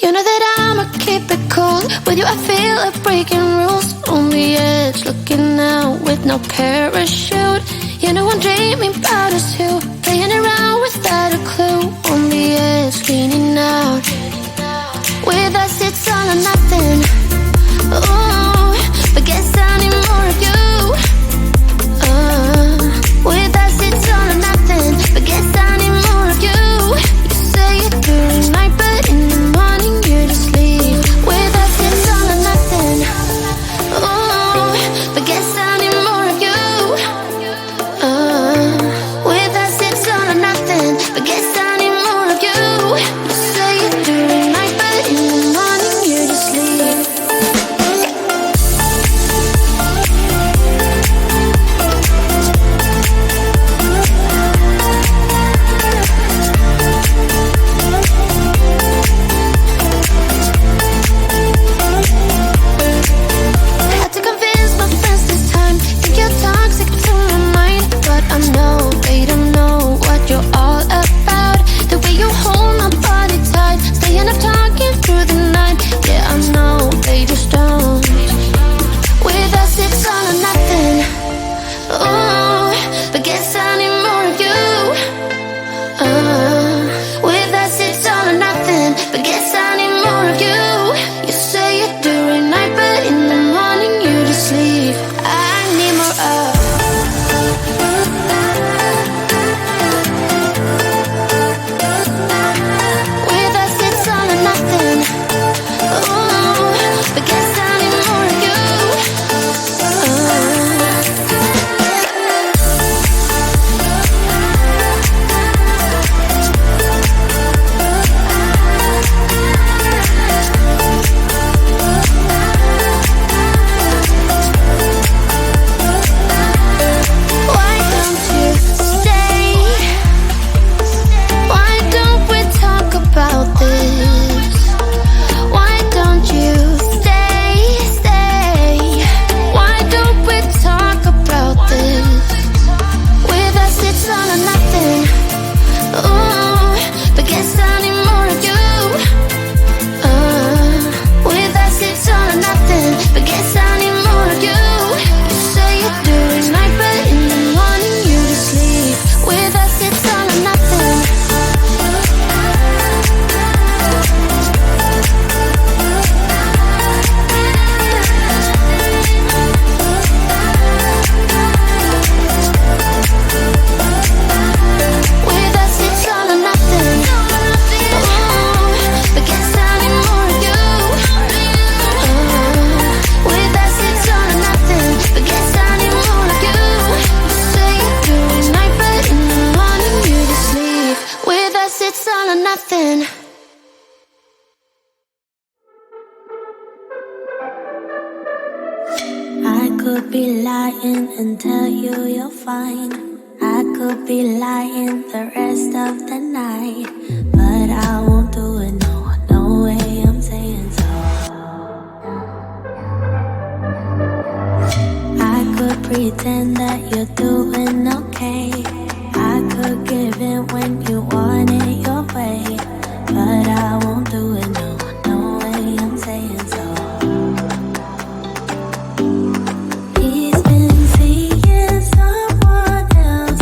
You know that I'ma keep it cool. With you I feel like breaking rules. On the edge, looking out with no parachute. You know I'm dreaming about us two, playing around without a clue. On the edge, leaning out. With us it's all or nothing. Ooh, but guess I need more of you. With us it's all or nothing, but guess I need more of you. You say it during night, but in the morning you just leave. With us it's all or nothing. Ooh, but guess I need more of you. With us it's all or nothing, but guess I need more of you. You say it during night, but in the morning you just leave. Had to convince my friends this time. Think you're toxic to my mind, but I know they don't know what you're all about. The way you hold my body tight, staying up talking through the night. Yeah, I know they just don't. With us it's all or nothing. Ooh, but guess I need more of you. With us it's all or nothing, but guess I need more of you. You say it during night, but in the morning you just leave. I need more of. With us it's all or nothing. Ooh, but guess I need more of you. Why don't you stay? Why don't we talk about this? Why don't you stay? Why don't we talk about this? With us it's all or nothing. Ooh, but guess I need more of you. With us it's all or nothing, but guess I need more of you. You say it during night, but in the morning you just leave. With us it's all or nothing. With us it's all or nothing. Ooh, but guess I need more of you. With us it's all or nothing, but guess I need more of you. You say it during night, but in the morning you just leave. With us it's all or nothing. I could be lying and tell you you're fine. I could be lying the rest of the night, but I won't do it, no, no way I'm saying so. I could pretend that you're doing okay. I could give in when you want it your way, but I won't do it, no, no way I'm saying so. He's been seeing someone else.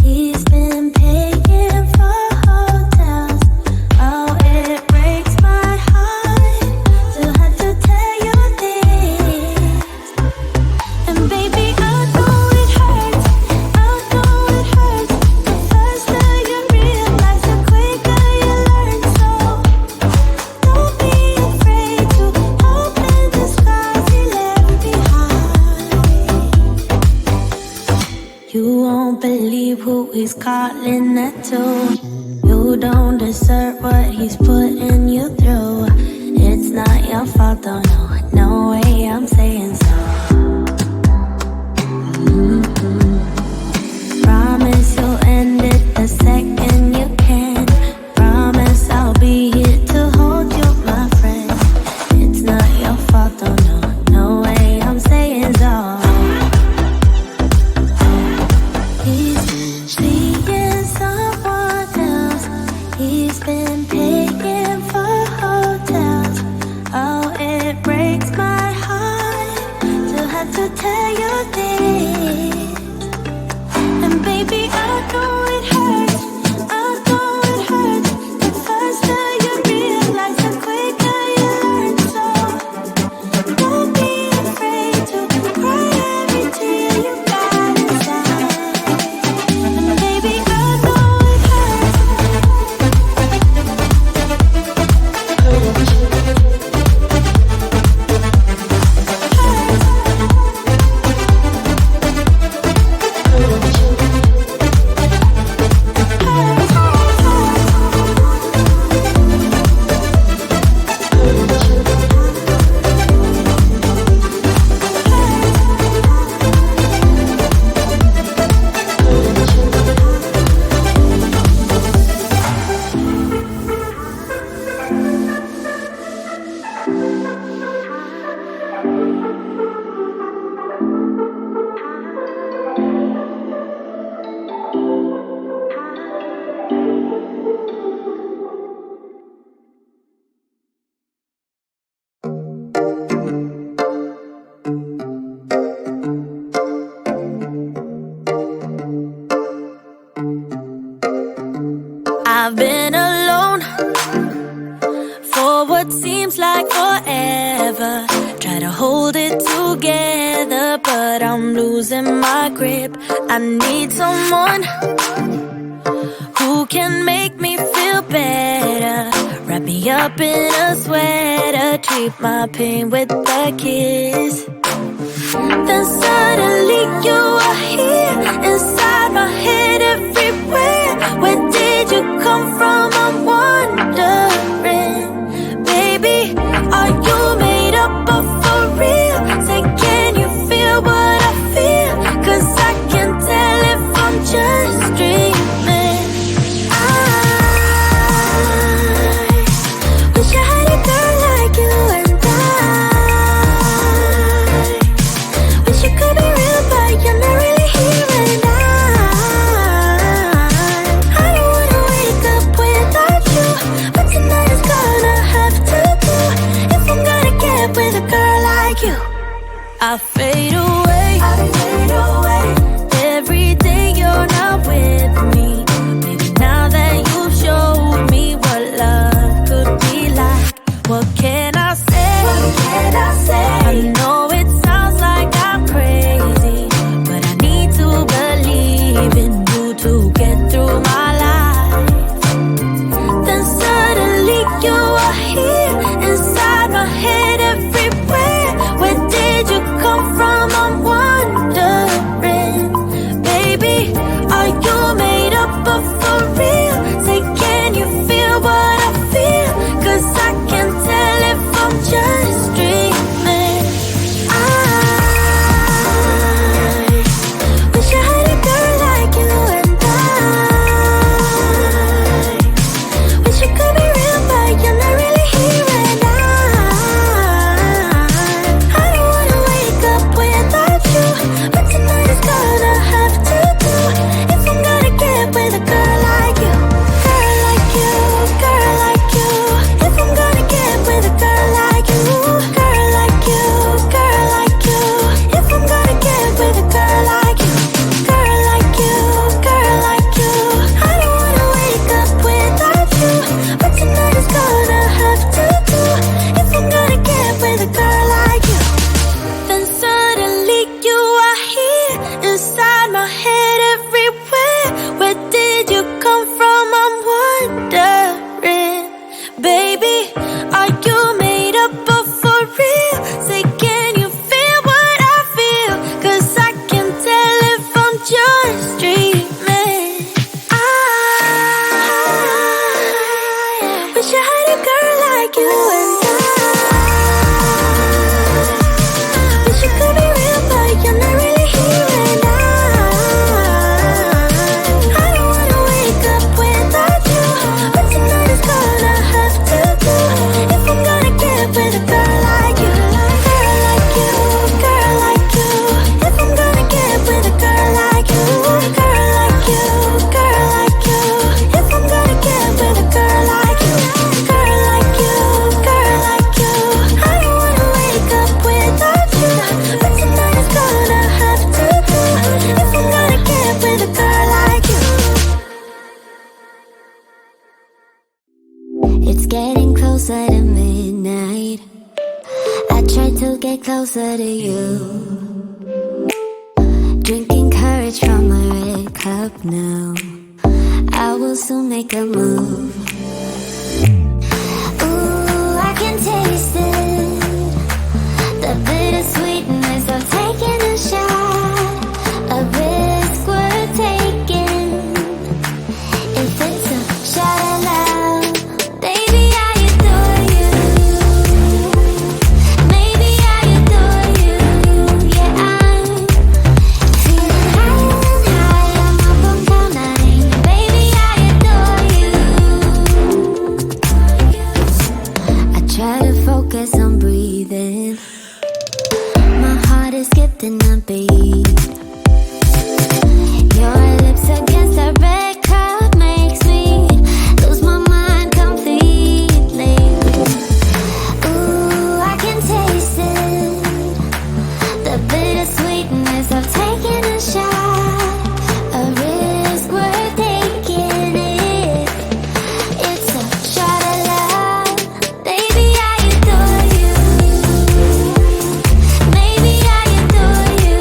He's been paying for hotels. Oh, it breaks my heart to have to tell you this. And baby, I know it hurts. I know it hurts. The faster you realize, the quicker you learn. So don't be afraid to open the scars he left behind. You won't believe who he's calling that to. You don't deserve what he's putting you through. It's not your fault, though, no, no way I'm saying so. Promise you'll end it the second you can. Promise I'll be here to hold you, my friend. It's not your fault, though, no, no way I'm saying so. He's seeing someone else. He's been paying for I've been alone for what seems like forever. Try to hold it together, but I'm losing my grip. I need someone who can make me feel better. Wrap me up in a sweater, treat my pain with a kiss. Then suddenly you are here, inside my head everywhere. Where did you come from? I'm wondering. Baby, are you made up of for real? Say, can you feel what I feel? 'Cause I can tell if I'm just dreaming. I wish I had a girl like you, and I wish you could be real, but you're not really here. And I don't wanna wake up without you, but tonight is gonna have to do. If I'm gonna get with a girl like you, I fade away. Every day you're not with me. Maybe now that you've showed me what love could be like, what can I say? I know it sounds like I'm crazy, but I need to believe in you to get through my life. Then suddenly you are here, inside my head everywhere. Where did you come from? I'm wondering. Baby, are you made up of for real? Say, can you feel what I feel? 'Cause I can tell if I'm just dreaming. I wish I had a girl like you, and I wish you could be real, but you're not really here. And I don't wanna wake up without you, but tonight is gonna have to do. If I'm gonna get with a girl like you, girl like you, girl like you. If I'm gonna get with a girl like you, girl like you, girl like you. If I'm gonna get with a girl like you, girl like you, girl like you. I don't wanna wake up without you, but tonight is gonna have to do. If I'm gonna get with a girl like you. Then suddenly you are here, inside my head everywhere. Where did you come from? I'm wondering. Baby, are you made up of for real? Say, can you feel what I feel? 'Cause I can tell if I'm just dreaming. I wish I had a girl like you, and I wish you could be real, but you're not really here. And I don't wanna wake up without you, but tonight is gonna have to do. If I'm gonna get with a girl like you, girl like you, girl like you. If I'm gonna get with a girl like you, girl like you, girl like you. If I'm gonna get with a girl like you, girl like you, girl like you. I don't wanna wake up without you, but tonight is gonna have to do. If I'm gonna get with a girl like you. It's getting closer to midnight. I try to get closer to you. Drinking courage from my red cup now. I will soon make a move. Ooh, I can taste it. The bittersweetness of taking a shot. A risk worth taking. If it's a shot of love, baby, I adore you. Maybe I adore you. Yeah, I'm feeling high and high. I'm up on cloud nine. Baby, I adore you. to focus on breathing. My heart is skipping a beat. Your lips against the red cup makes me lose my mind completely. Ooh, I can taste it, the bittersweetness of taking a shot, a risk worth taking it. It's a shot of love, baby, I adore you. Maybe I adore you.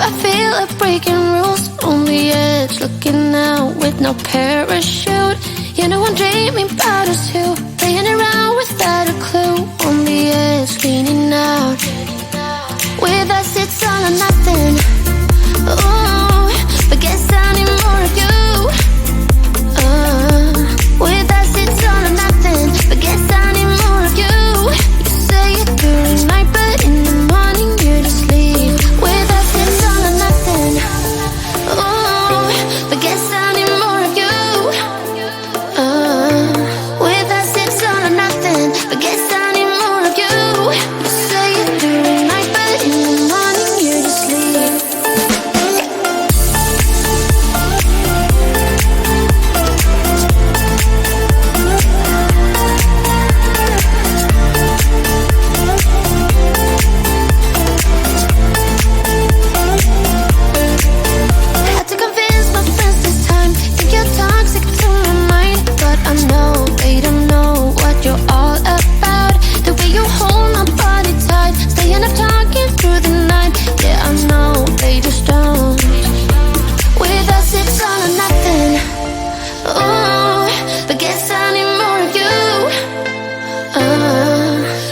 I feel like breaking rules on the edge, looking out with no parachute. You know I'm dreaming about us two, playing around without a clue. On the edge, leaning out. With us it's all or nothing. Ooh, but guess I need more of you. With us it's all or nothing, but guess I need more of you. You say it during night, but in the morning you just leave. With us it's all or nothing. Ooh, but guess I need more of you. With us it's all or nothing, but guess I need more of you. You say it during night, but in the morning you just leave. Had to convince my friends this time. Think you're toxic to my mind, but I know they don't know what you're all about. The way you hold my body tight, staying up talking through the night. Yeah, I know they just don't. With us it's all or nothing. Ooh, but guess I need more of you.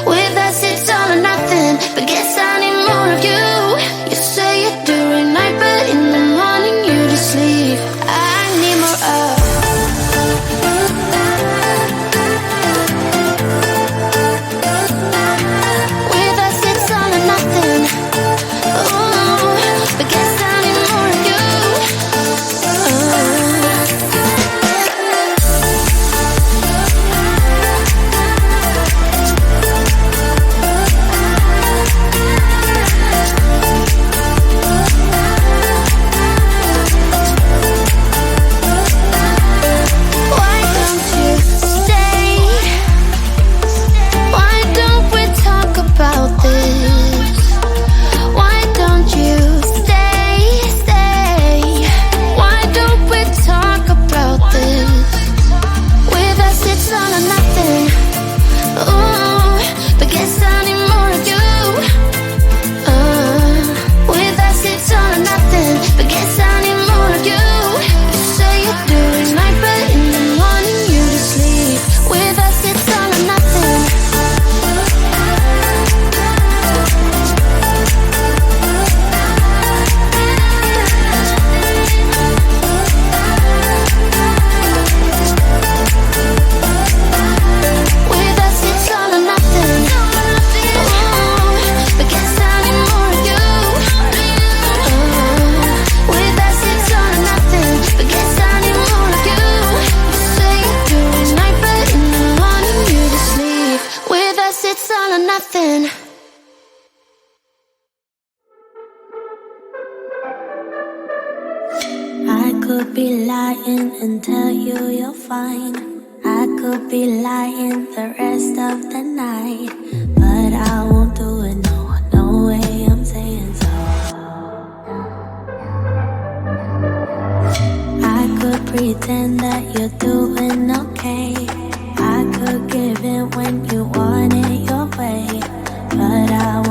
With us it's all or nothing, but guess I need more of you. You say it during night, but in the morning you just leave. I need more of. With us it's all or nothing. Ooh, but guess I need more of you. Why don't you stay? Why don't we talk about this? Why don't you stay? Why don't we talk about this? With us it's all or nothing. Ooh, but guess I need more of you. With us it's all or nothing, but guess I need more of you. You say it during night, but in the morning you just leave. With us it's all or nothing. With us it's all or nothing. Ooh, but guess I need more of you. With us it's all or nothing, but guess I need more of you. You say it during night, but in the morning you just leave. With us it's all or nothing. I could be lying and tell you you're fine. I could be lying the rest of the night, but I won't do it, no, no way I'm saying so. I could pretend that you're doing okay. I could give in when you want it your way, but I